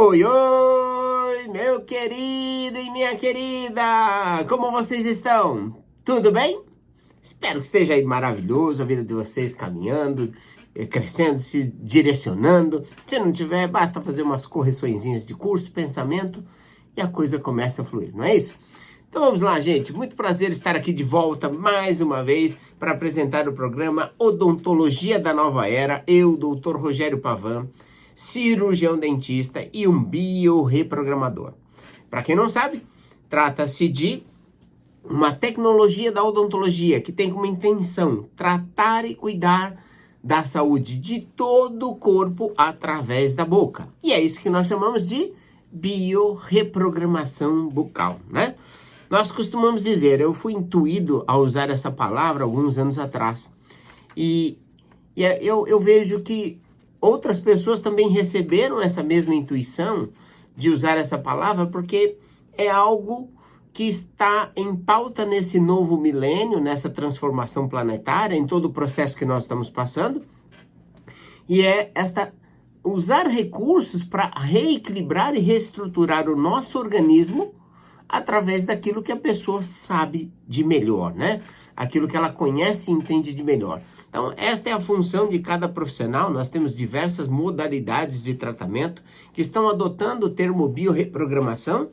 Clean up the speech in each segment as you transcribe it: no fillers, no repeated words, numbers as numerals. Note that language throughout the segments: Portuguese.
Oi, oi, meu querido e minha querida! Como vocês estão? Tudo bem? Espero que esteja aí maravilhoso, a vida de vocês caminhando, crescendo, se direcionando. Se não tiver, basta fazer umas correçõezinhas de curso, pensamento e a coisa começa a fluir, não é isso? Então vamos lá, gente. Muito prazer estar aqui de volta mais uma vez para apresentar o programa Odontologia da Nova Era. Eu, Dr. Rogério Pavan, cirurgião dentista e um biorreprogramador. Para quem não sabe, trata-se de uma tecnologia da odontologia que tem como intenção tratar e cuidar da saúde de todo o corpo através da boca. E é isso que nós chamamos de biorreprogramação bucal, né? Nós costumamos dizer, eu fui intuído a usar essa palavra alguns anos atrás. E eu vejo que outras pessoas também receberam essa mesma intuição de usar essa palavra, porque é algo que está em pauta nesse novo milênio, nessa transformação planetária, em todo o processo que nós estamos passando. E é usar recursos para reequilibrar e reestruturar o nosso organismo através daquilo que a pessoa sabe de melhor, né? Aquilo que ela conhece e entende de melhor. Então, esta é a função de cada profissional. Nós temos diversas modalidades de tratamento que estão adotando o termo biorreprogramação.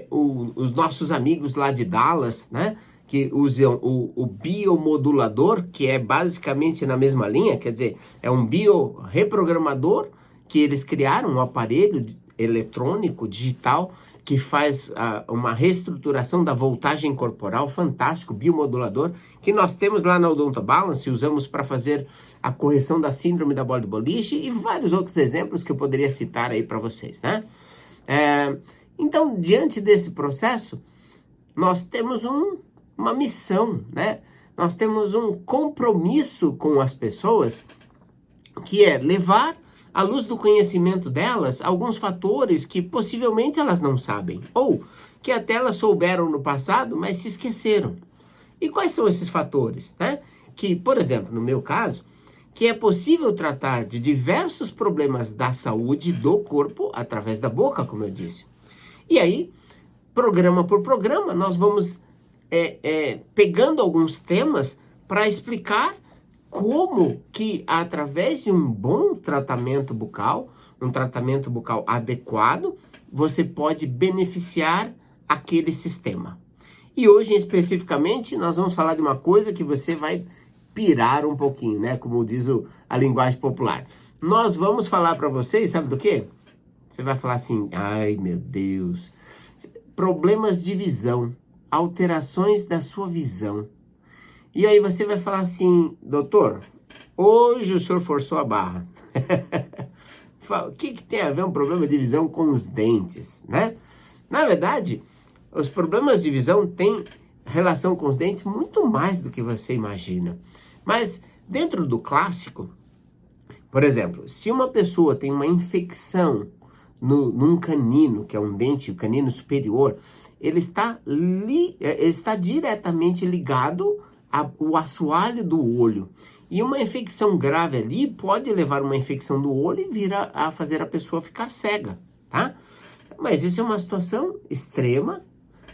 Os nossos amigos lá de Dallas, né? Que usam o biomodulador, que é basicamente na mesma linha, quer dizer, é um biorreprogramador que eles criaram, um aparelho eletrônico, digital, que faz uma reestruturação da voltagem corporal, fantástico, biomodulador, que nós temos lá na Odonto Balance, usamos para fazer a correção da síndrome da bola de boliche e vários outros exemplos que eu poderia citar aí para vocês, né? Então, diante desse processo, nós temos uma missão, né? Nós temos um compromisso com as pessoas, que é levar à luz do conhecimento delas alguns fatores que possivelmente elas não sabem, ou que até elas souberam no passado, mas se esqueceram. E quais são esses fatores, né? Que, por exemplo, no meu caso, que é possível tratar de diversos problemas da saúde do corpo através da boca, como eu disse. E aí, programa por programa, nós vamos pegando alguns temas para explicar como que, através de um bom tratamento bucal, um tratamento bucal adequado, você pode beneficiar aquele sistema. E hoje, especificamente, nós vamos falar de uma coisa que você vai pirar um pouquinho, né? Como diz a linguagem popular. Nós vamos falar para vocês, sabe do quê? Você vai falar assim, ai meu Deus, problemas de visão, alterações da sua visão. E aí você vai falar assim, doutor, hoje o senhor forçou a barra. O que tem a ver um problema de visão com os dentes, né? Na verdade, os problemas de visão têm relação com os dentes muito mais do que você imagina. Mas dentro do clássico, por exemplo, se uma pessoa tem uma infecção num canino, que é um dente, o canino superior, ele está diretamente ligado ao assoalho do olho. E uma infecção grave ali pode levar uma infecção do olho e vir a fazer a pessoa ficar cega, tá? Mas isso é uma situação extrema,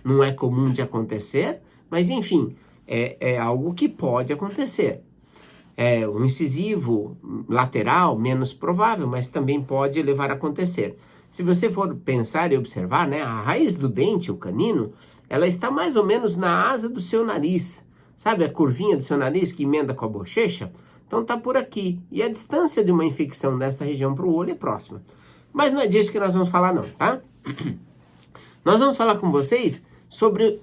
não é comum de acontecer, mas enfim, é algo que pode acontecer. Um incisivo lateral, menos provável, mas também pode levar a acontecer. Se você for pensar e observar, né, a raiz do dente, o canino, ela está mais ou menos na asa do seu nariz. Sabe a curvinha do seu nariz que emenda com a bochecha? Então está por aqui. E a distância de uma infecção dessa região para o olho é próxima. Mas não é disso que nós vamos falar não, tá? Nós vamos falar com vocês sobre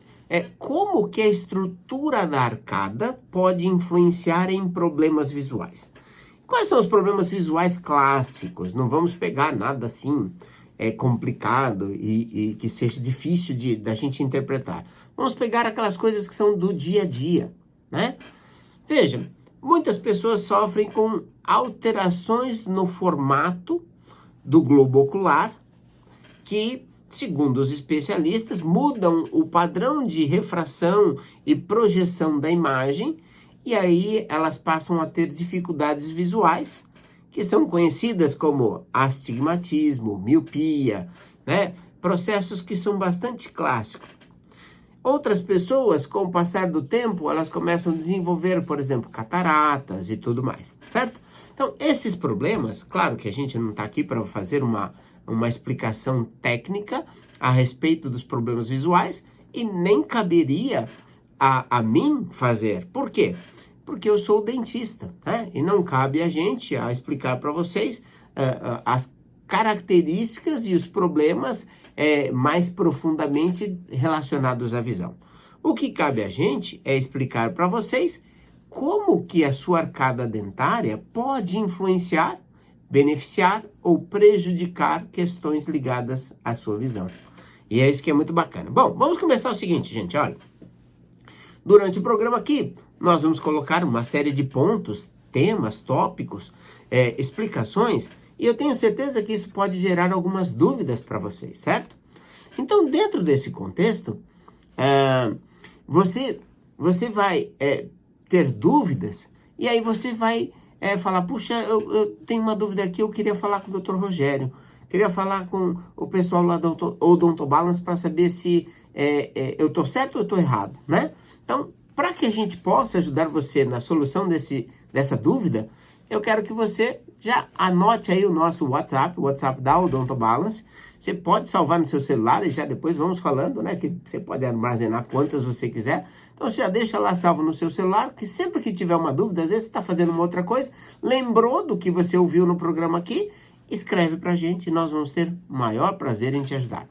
como que a estrutura da arcada pode influenciar em problemas visuais. Quais são os problemas visuais clássicos? Não vamos pegar nada assim complicado e que seja difícil da gente interpretar. Vamos pegar aquelas coisas que são do dia a dia, né? Veja, muitas pessoas sofrem com alterações no formato do globo ocular que, segundo os especialistas, mudam o padrão de refração e projeção da imagem e aí elas passam a ter dificuldades visuais que são conhecidas como astigmatismo, miopia, né? Processos que são bastante clássicos. Outras pessoas, com o passar do tempo, elas começam a desenvolver, por exemplo, cataratas e tudo mais, certo? Então, esses problemas, claro que a gente não está aqui para fazer uma explicação técnica a respeito dos problemas visuais e nem caberia a mim fazer. Por quê? Porque eu sou dentista, né? E não cabe a gente a explicar para vocês as características e os problemas mais profundamente relacionados à visão. O que cabe a gente é explicar para vocês como que a sua arcada dentária pode influenciar, beneficiar ou prejudicar questões ligadas à sua visão. E é isso que é muito bacana. Bom, vamos começar o seguinte, gente, olha. Durante o programa aqui, nós vamos colocar uma série de pontos, temas, tópicos, explicações, e eu tenho certeza que isso pode gerar algumas dúvidas para vocês, certo? Então, dentro desse contexto, você vai ter dúvidas, e aí você vai falar, puxa, eu tenho uma dúvida aqui, eu queria falar com o Dr. Rogério, queria falar com o pessoal lá do Odontobalance para saber se eu estou certo ou estou errado, né? Então, para que a gente possa ajudar você na solução dessa dúvida, eu quero que você já anote aí o nosso WhatsApp, o WhatsApp da Odontobalance. Você pode salvar no seu celular e já depois vamos falando, né? Que você pode armazenar quantas você quiser. Então, você já deixa lá salvo no seu celular, que sempre que tiver uma dúvida, às vezes você está fazendo uma outra coisa, lembrou do que você ouviu no programa aqui, escreve para a gente e nós vamos ter maior prazer em te ajudar.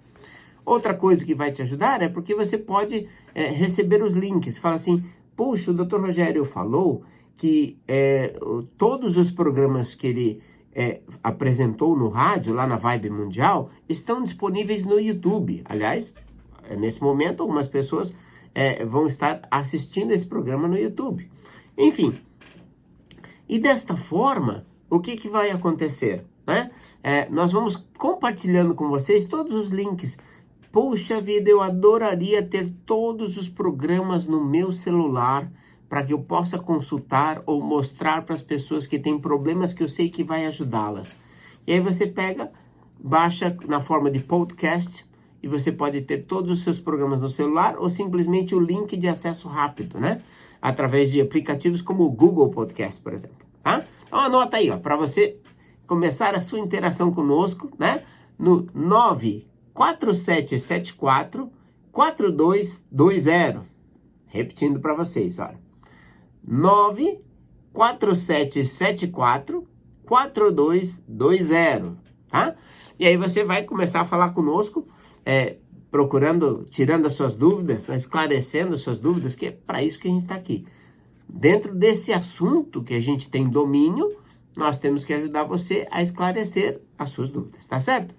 Outra coisa que vai te ajudar é porque você pode receber os links. Fala assim, puxa, o Dr. Rogério falou que todos os programas que ele apresentou no rádio, lá na Vibe Mundial, estão disponíveis no YouTube. Aliás, nesse momento, algumas pessoas vão estar assistindo esse programa no YouTube. Enfim, e desta forma, o que vai acontecer? Né? Nós vamos compartilhando com vocês todos os links. Puxa vida, eu adoraria ter todos os programas no meu celular para que eu possa consultar ou mostrar para as pessoas que têm problemas que eu sei que vai ajudá-las. E aí você pega, baixa na forma de podcast e você pode ter todos os seus programas no celular ou simplesmente o link de acesso rápido, né? Através de aplicativos como o Google Podcast, por exemplo, tá? Então anota aí, ó, para você começar a sua interação conosco, né? No 94774-4220. Repetindo para vocês, olha. 94774-4220, tá? E aí você vai começar a falar conosco, tirando as suas dúvidas, esclarecendo as suas dúvidas, que é para isso que a gente está aqui. Dentro desse assunto que a gente tem domínio, nós temos que ajudar você a esclarecer as suas dúvidas, tá certo?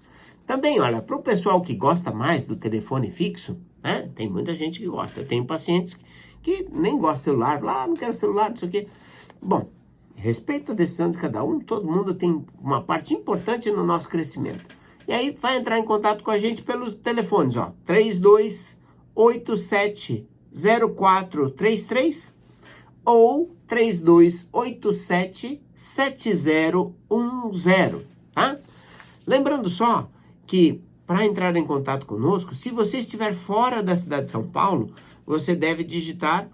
Também, olha, para o pessoal que gosta mais do telefone fixo, né? Tem muita gente que gosta. Eu tenho pacientes que nem gostam de celular, não quero celular, não sei o quê. Bom, respeito a decisão de cada um, todo mundo tem uma parte importante no nosso crescimento. E aí vai entrar em contato com a gente pelos telefones, ó, 3287-0433 ou 3287-7010, tá? Lembrando só que para entrar em contato conosco, se você estiver fora da cidade de São Paulo, você deve digitar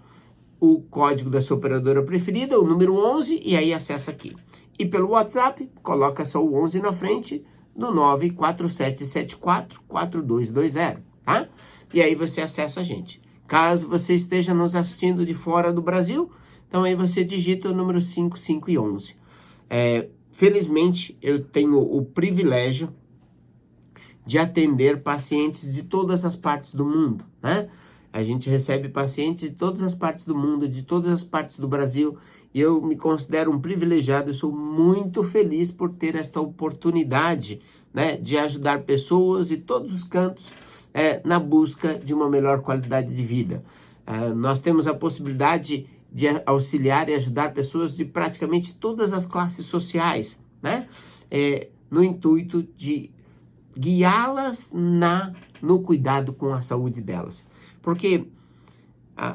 o código da sua operadora preferida, o número 11, e aí acessa aqui. E pelo WhatsApp, coloca só o 11 na frente do 94774-4220, tá? E aí você acessa a gente. Caso você esteja nos assistindo de fora do Brasil, então aí você digita o número 55 e 11. Felizmente, eu tenho o privilégio de atender pacientes de todas as partes do mundo, né? A gente recebe pacientes de todas as partes do mundo, de todas as partes do Brasil, e eu me considero um privilegiado, eu sou muito feliz por ter esta oportunidade, né, de ajudar pessoas de todos os cantos na busca de uma melhor qualidade de vida. Nós temos a possibilidade de auxiliar e ajudar pessoas de praticamente todas as classes sociais, né? No intuito de guiá-las no cuidado com a saúde delas. Porque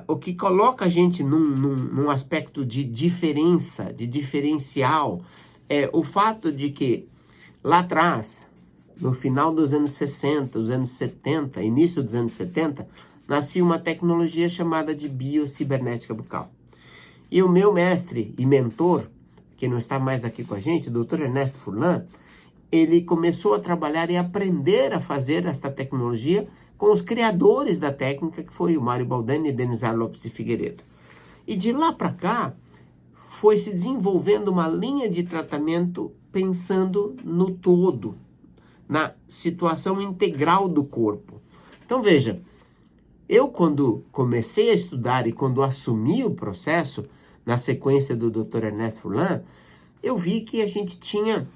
o que coloca a gente num aspecto de diferença, de diferencial, é o fato de que lá atrás, no final dos anos 60, os anos 70, início dos anos 70, nascia uma tecnologia chamada de biocibernética bucal. E o meu mestre e mentor, que não está mais aqui com a gente, o Dr. Ernesto Furlan, ele começou a trabalhar e aprender a fazer esta tecnologia com os criadores da técnica, que foi o Mário Baldani e Denizar Lopes de Figueiredo. E de lá para cá, foi se desenvolvendo uma linha de tratamento pensando no todo, na situação integral do corpo. Então veja, eu quando comecei a estudar e quando assumi o processo, na sequência do Dr. Ernesto Furlan, eu vi que a gente tinha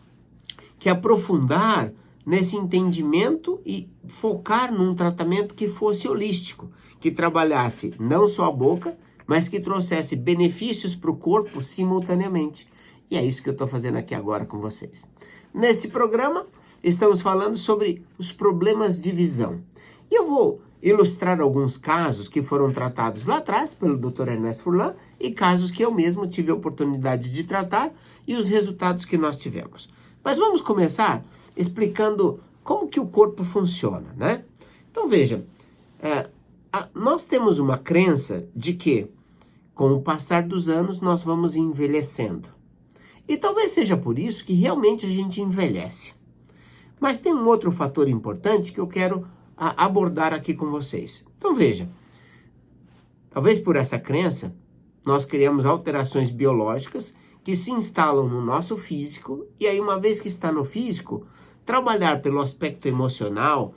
que aprofundar nesse entendimento e focar num tratamento que fosse holístico, que trabalhasse não só a boca, mas que trouxesse benefícios para o corpo simultaneamente. E é isso que eu estou fazendo aqui agora com vocês. Nesse programa, estamos falando sobre os problemas de visão. E eu vou ilustrar alguns casos que foram tratados lá atrás pelo Dr. Ernesto Furlan e casos que eu mesmo tive a oportunidade de tratar e os resultados que nós tivemos. Mas vamos começar explicando como que o corpo funciona, né? Então veja, nós temos uma crença de que com o passar dos anos nós vamos envelhecendo. E talvez seja por isso que realmente a gente envelhece. Mas tem um outro fator importante que eu quero abordar aqui com vocês. Então veja, talvez por essa crença nós criamos alterações biológicas que se instalam no nosso físico, e aí uma vez que está no físico, trabalhar pelo aspecto emocional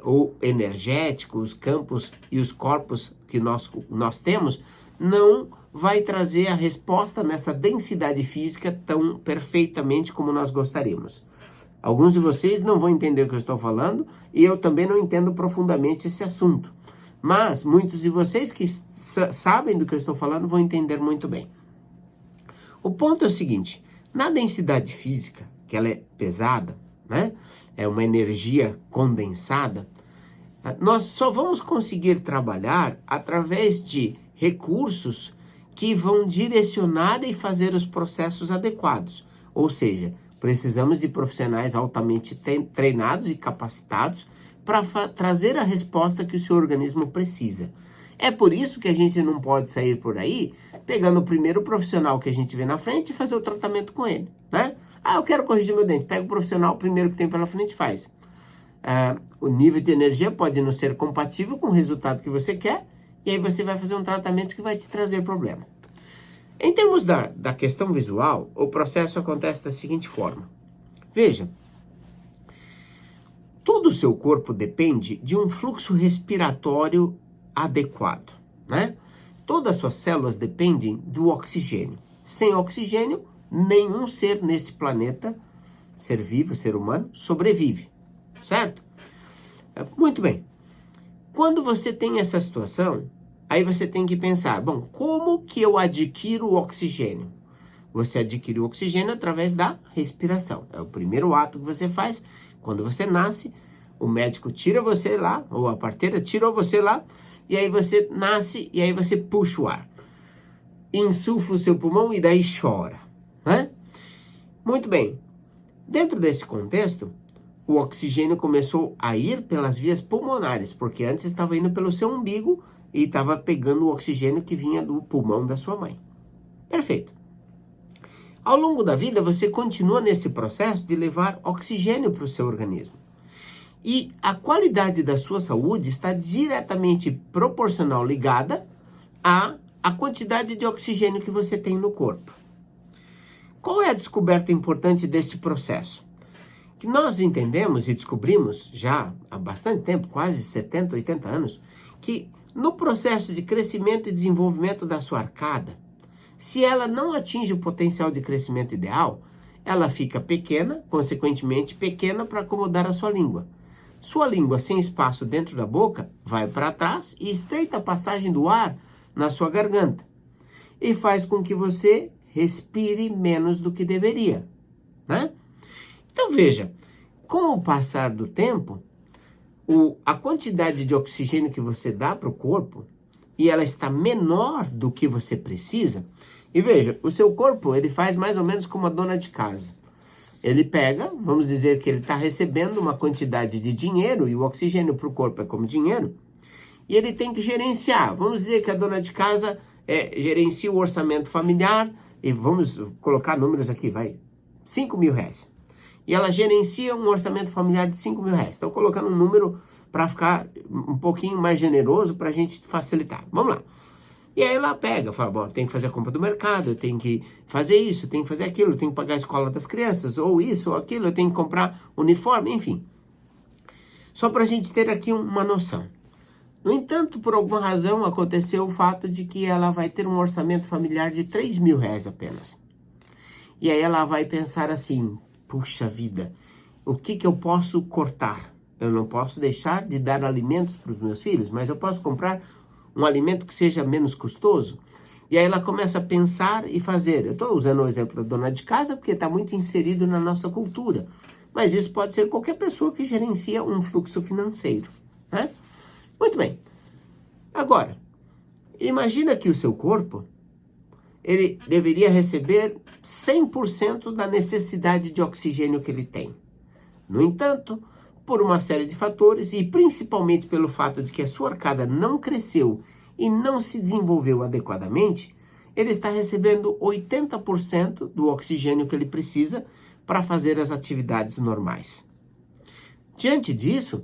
ou energético, os campos e os corpos que nós temos, não vai trazer a resposta nessa densidade física tão perfeitamente como nós gostaríamos. Alguns de vocês não vão entender o que eu estou falando, e eu também não entendo profundamente esse assunto. Mas muitos de vocês que sabem do que eu estou falando vão entender muito bem. O ponto é o seguinte, na densidade física, que ela é pesada, né? É uma energia condensada, nós só vamos conseguir trabalhar através de recursos que vão direcionar e fazer os processos adequados. Ou seja, precisamos de profissionais altamente treinados e capacitados para trazer a resposta que o seu organismo precisa. É por isso que a gente não pode sair por aí pegando o primeiro profissional que a gente vê na frente e fazer o tratamento com ele, né? Eu quero corrigir meu dente. Pega o profissional primeiro que tem pela frente e faz. O nível de energia pode não ser compatível com o resultado que você quer, e aí você vai fazer um tratamento que vai te trazer problema. Em termos da questão visual, o processo acontece da seguinte forma. Veja, todo o seu corpo depende de um fluxo respiratório adequado, né? Todas as suas células dependem do oxigênio. Sem oxigênio, nenhum ser nesse planeta, ser vivo, ser humano, sobrevive, certo? Muito bem. Quando você tem essa situação, aí você tem que pensar, bom, como que eu adquiro o oxigênio? Você adquire o oxigênio através da respiração. É o primeiro ato que você faz. Quando você nasce, o médico tira você lá, ou a parteira tirou você lá, e aí você nasce, e aí você puxa o ar. Insufla o seu pulmão e daí chora, né? Muito bem. Dentro desse contexto, o oxigênio começou a ir pelas vias pulmonares, porque antes estava indo pelo seu umbigo e estava pegando o oxigênio que vinha do pulmão da sua mãe. Perfeito. Ao longo da vida, você continua nesse processo de levar oxigênio para o seu organismo. E a qualidade da sua saúde está diretamente proporcional, ligada à quantidade de oxigênio que você tem no corpo. Qual é a descoberta importante desse processo? Que nós entendemos e descobrimos já há bastante tempo, quase 70, 80 anos, que no processo de crescimento e desenvolvimento da sua arcada, se ela não atinge o potencial de crescimento ideal, ela fica pequena, consequentemente pequena para acomodar a sua língua. Sua língua sem espaço dentro da boca vai para trás e estreita a passagem do ar na sua garganta e faz com que você respire menos do que deveria, né? Então veja, com o passar do tempo, a quantidade de oxigênio que você dá para o corpo e ela está menor do que você precisa, E veja, o seu corpo, ele faz mais ou menos como a dona de casa. Ele pega, vamos dizer que ele está recebendo uma quantidade de dinheiro, e o oxigênio para o corpo é como dinheiro, e ele tem que gerenciar. Vamos dizer que a dona de casa gerencia o orçamento familiar, e vamos colocar números aqui, vai, 5 mil reais. E ela gerencia um orçamento familiar de 5 mil reais. Estou colocando um número para ficar um pouquinho mais generoso para a gente facilitar. Vamos lá. E aí ela pega, fala, bom, tem que fazer a compra do mercado, eu tenho que fazer isso, eu tenho que fazer aquilo, eu tenho que pagar a escola das crianças, ou isso, ou aquilo, eu tenho que comprar uniforme, enfim. Só para a gente ter aqui uma noção. No entanto, por alguma razão, aconteceu o fato de que ela vai ter um orçamento familiar de 3 mil reais apenas. E aí ela vai pensar assim, puxa vida, o que eu posso cortar? Eu não posso deixar de dar alimentos para os meus filhos, mas eu posso comprar um alimento que seja menos custoso. E aí ela começa a pensar e fazer. Eu estou usando o exemplo da dona de casa porque está muito inserido na nossa cultura. Mas isso pode ser qualquer pessoa que gerencia um fluxo financeiro, né? Muito bem. Agora, imagina que o seu corpo, ele deveria receber 100% da necessidade de oxigênio que ele tem. No entanto, por uma série de fatores, e principalmente pelo fato de que a sua arcada não cresceu e não se desenvolveu adequadamente, ele está recebendo 80% do oxigênio que ele precisa para fazer as atividades normais. Diante disso,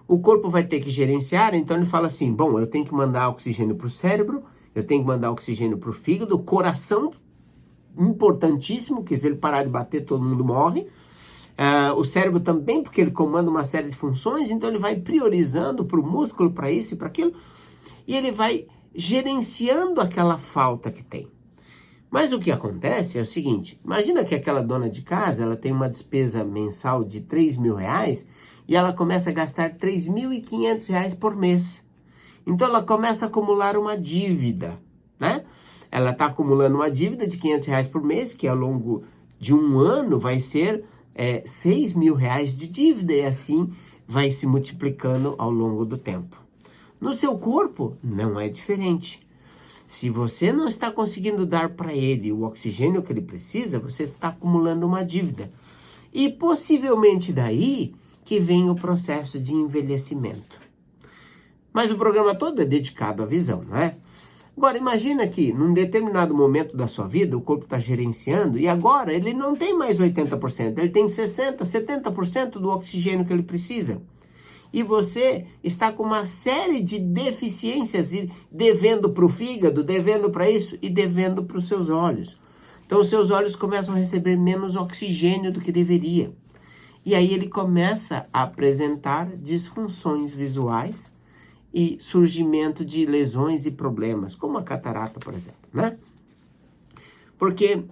o corpo vai ter que gerenciar, então ele fala assim, bom, eu tenho que mandar oxigênio para o cérebro, eu tenho que mandar oxigênio para o fígado, o coração, importantíssimo, que se ele parar de bater, todo mundo morre. O cérebro também, porque ele comanda uma série de funções, então ele vai priorizando para o músculo, para isso e para aquilo, e ele vai gerenciando aquela falta que tem. Mas o que acontece é o seguinte, imagina que aquela dona de casa, ela tem uma despesa mensal de 3 mil reais, e ela começa a gastar 3.500 reais por mês. Então ela começa a acumular uma dívida, né? Ela está acumulando uma dívida de 500 reais por mês, que ao longo de um ano vai ser 6 mil reais de dívida, e assim vai se multiplicando ao longo do tempo. No seu corpo, não é diferente. Se você não está conseguindo dar para ele o oxigênio que ele precisa, você está acumulando uma dívida. E possivelmente daí que vem o processo de envelhecimento. Mas o programa todo é dedicado à visão, não é? Agora, imagina que num determinado momento da sua vida, o corpo está gerenciando e agora ele não tem mais 80%, ele tem 60%, 70% do oxigênio que ele precisa. E você está com uma série de deficiências, e devendo para o fígado, devendo para isso e devendo para os seus olhos. Então, os seus olhos começam a receber menos oxigênio do que deveria. E aí ele começa a apresentar disfunções visuais e surgimento de lesões e problemas, como a catarata, por exemplo, né? Porque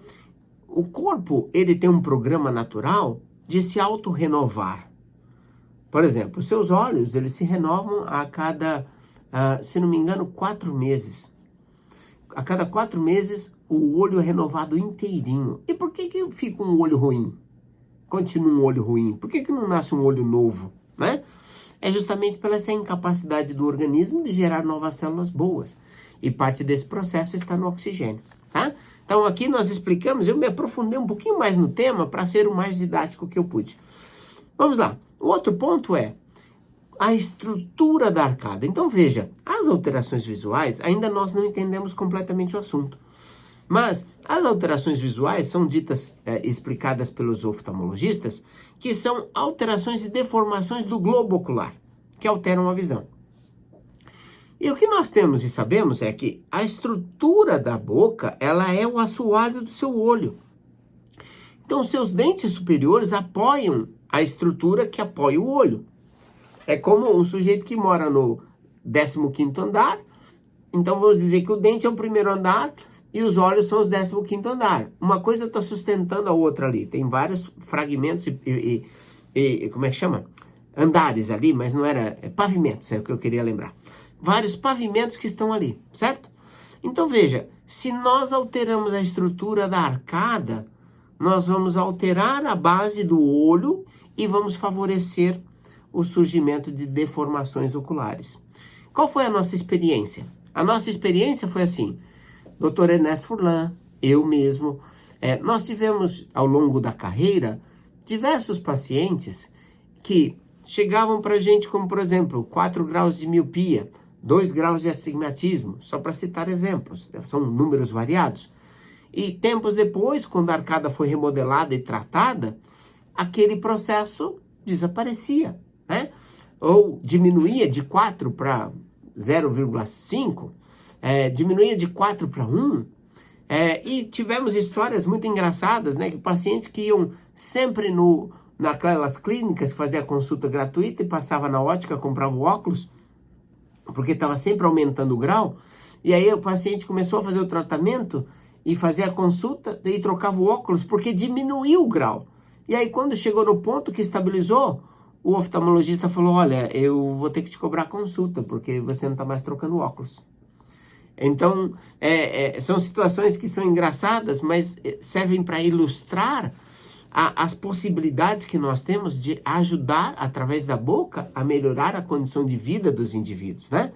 o corpo, ele tem um programa natural de se auto-renovar. Por exemplo, os seus olhos, eles se renovam a cada, se não me engano, 4 meses. A cada 4 meses, o olho é renovado inteirinho. E por que fica um olho ruim? Continua um olho ruim? Por que não nasce um olho novo, né? É justamente pela essa incapacidade do organismo de gerar novas células boas. E parte desse processo está no oxigênio, tá? Então aqui nós explicamos, eu me aprofundei um pouquinho mais no tema para ser o mais didático que eu pude. Vamos lá. O outro ponto é a estrutura da arcada. Então veja, as alterações visuais, ainda nós não entendemos completamente o assunto. Mas as alterações visuais são ditas, explicadas pelos oftalmologistas, que são alterações e deformações do globo ocular, que alteram a visão. E o que nós temos e sabemos é que a estrutura da boca, ela é o assoalho do seu olho. Então, os seus dentes superiores apoiam a estrutura que apoia o olho. É como um sujeito que mora no 15º andar, então vamos dizer que o dente é o primeiro andar e os olhos são os 15º andar. Uma coisa está sustentando a outra ali. Tem vários fragmentos e como é que chama? Andares ali, mas não era pavimentos, é o que eu queria lembrar. Vários pavimentos que estão ali, certo? Então veja, se nós alteramos a estrutura da arcada, nós vamos alterar a base do olho e vamos favorecer o surgimento de deformações oculares. Qual foi a nossa experiência? A nossa experiência foi assim, Dr. Ernesto Furlan, eu mesmo. Nós tivemos, ao longo da carreira, diversos pacientes que chegavam para a gente como, por exemplo, 4 graus de miopia, 2 graus de astigmatismo, só para citar exemplos, são números variados. E tempos depois, quando a arcada foi remodelada e tratada, aquele processo desaparecia, né? Ou diminuía de 4 para 0,5, diminuía de 4 para 1. E tivemos histórias muito engraçadas, né? Que pacientes que iam sempre naquelas clínicas fazer a consulta gratuita e passava na ótica, comprava o óculos, porque estava sempre aumentando o grau. E aí o paciente começou a fazer o tratamento e fazer a consulta e trocava o óculos porque diminuiu o grau. E aí quando chegou no ponto que estabilizou, o oftalmologista falou, olha, eu vou ter que te cobrar a consulta porque você não está mais trocando óculos. Então, são situações que são engraçadas, mas servem para ilustrar as possibilidades que nós temos de ajudar, através da boca, a melhorar a condição de vida dos indivíduos, né?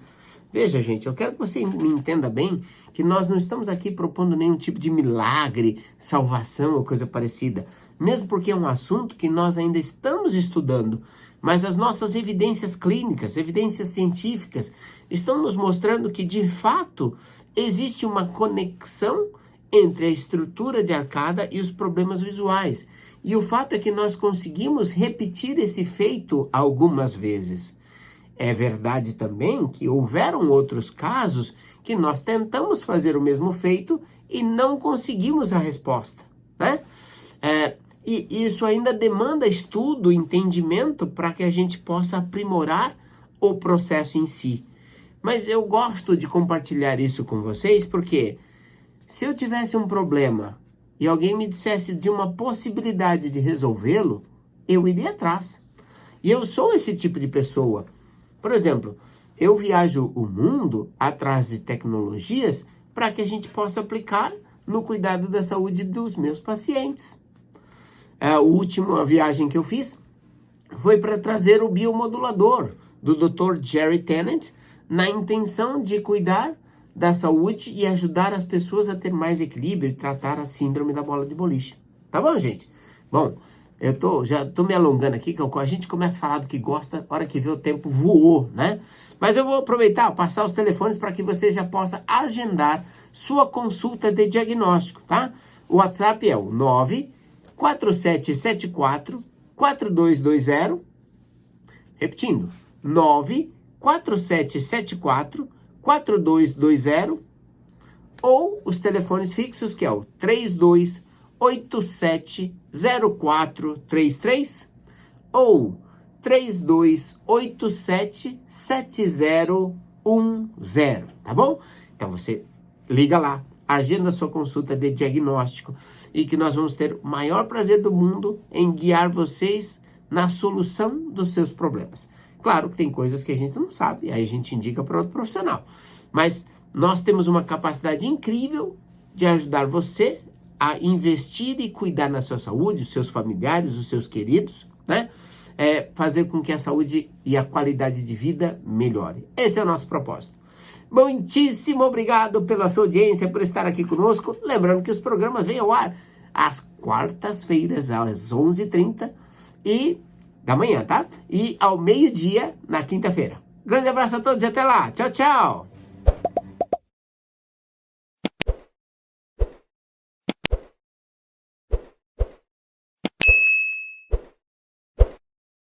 Veja, gente, eu quero que você me entenda bem que nós não estamos aqui propondo nenhum tipo de milagre, salvação ou coisa parecida, mesmo porque é um assunto que nós ainda estamos estudando, mas as nossas evidências clínicas, evidências científicas, estão nos mostrando que, de fato, existe uma conexão entre a estrutura de arcada e os problemas visuais. E o fato é que nós conseguimos repetir esse feito algumas vezes. É verdade também que houveram outros casos que nós tentamos fazer o mesmo feito e não conseguimos a resposta, né? E isso ainda demanda estudo, entendimento, para que a gente possa aprimorar o processo em si. Mas eu gosto de compartilhar isso com vocês porque se eu tivesse um problema e alguém me dissesse de uma possibilidade de resolvê-lo, eu iria atrás. E eu sou esse tipo de pessoa. Por exemplo, eu viajo o mundo atrás de tecnologias para que a gente possa aplicar no cuidado da saúde dos meus pacientes. A última viagem que eu fiz foi para trazer o biomodulador do Dr. Jerry Tennant, na intenção de cuidar da saúde e ajudar as pessoas a ter mais equilíbrio e tratar a síndrome da bola de boliche. Tá bom, gente? Bom, já tô me alongando aqui, que a gente começa a falar do que gosta, a hora que vê o tempo voou, né? Mas eu vou aproveitar, passar os telefones para que você já possa agendar sua consulta de diagnóstico, tá? O WhatsApp é o 94774-4220, repetindo, 94774-4220, ou os telefones fixos, que é o 3287-0433 ou 3287-7010, tá bom? Então você liga lá, agenda sua consulta de diagnóstico e que nós vamos ter o maior prazer do mundo em guiar vocês na solução dos seus problemas. Claro que tem coisas que a gente não sabe, aí a gente indica para outro profissional. Mas nós temos uma capacidade incrível de ajudar você a investir e cuidar na sua saúde, os seus familiares, os seus queridos, né? Fazer com que a saúde e a qualidade de vida melhore. Esse é o nosso propósito. Muitíssimo obrigado pela sua audiência, por estar aqui conosco. Lembrando que os programas vêm ao ar às quartas-feiras, às 11h30 da manhã, tá? E ao meio-dia, na quinta-feira. Grande abraço a todos e até lá. Tchau, tchau.